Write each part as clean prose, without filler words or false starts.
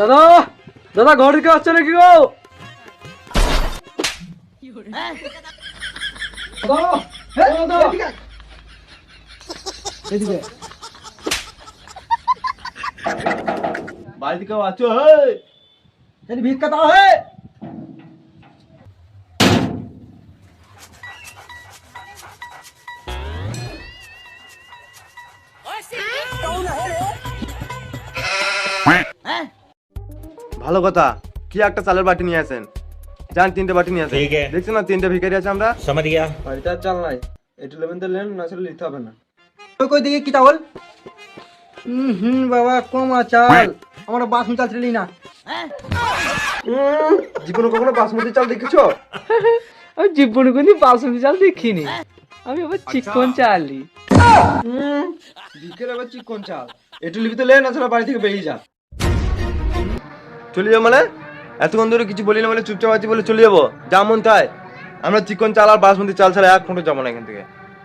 দাদা দাদা ঘর থেকে আসছে নাকি গো? বাড়িতে কেউ আছো? ভিক্ষা দাও হে। ভালো কথা, কি একটা চালের বাটি নিয়ে আসেন। যান 3টে বাটি নিয়ে আসেন। ঠিক আছে। দেখছেন না 3টে ভিখারি আছে আমরা। समझ गया। বাড়িতে আর চাল নাই, একটু লেবেন তো লেন, না আসলে নিতে হবে না। কই দেখি কি চাউল? বাবা কম চাল, আমরা বাসমতি চাল ছিলি না। জীবনে কখনো বাসমতি চাল দেখেছো? আমি জীবনে কোনদিন বাসমতি চাল দেখিনি, আমি আবার চিকন চালি। ভিখারি আবার চিকন চাল, একটু লিবি তো লেন, আসলে বাড়ি থেকে বেরিয়ে যা। চলে যাবো মানে? এতক্ষণ ধরে কিছু বলি না বলে চুপচাপ আছি বলে চলে যাবো? যা মন তাই। আমরা চিকন চাল আর বাসমতি চাল ছাড়া এক ফুটো যাবো না এখান থেকে।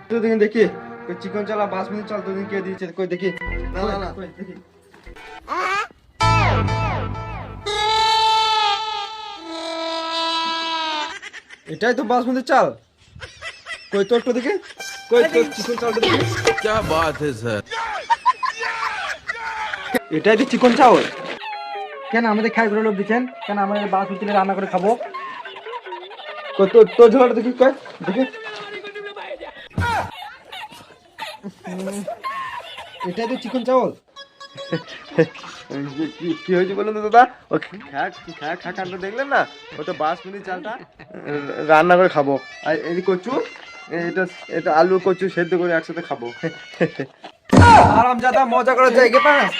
তো দেখি দেখি কই চিকন চাল আর বাসমতি চাল তোদিন কে দিয়েছে, কই দেখি। না না না, কই দেখি। এটাই তো বাসমতি চাল। কই তোর তো দেখি, কই তোর চিকন চালটা দেখি। क्या बात है सर। এটাই তো চিকন চাল। কেন আমাদের খাই করে লোক দিচ্ছেন? কেন আমাদের বাসমতি চাল রান্না করে খাবো? কই তোর তোর ঝোলাটা দেখি, কই দেখি। এটাই তো চিকন চাল। কি হয়েছে বলুন তো দাদা? ও খাকানটা দেখলেন না? ওটা বাসমতি চালটা রান্না করে খাবো। আর এই কচু, এটা এটা আলু কচু সেদ্ধ করে একসাথে খাবো। আরাম জাদা মজা করার জায়গা পাস।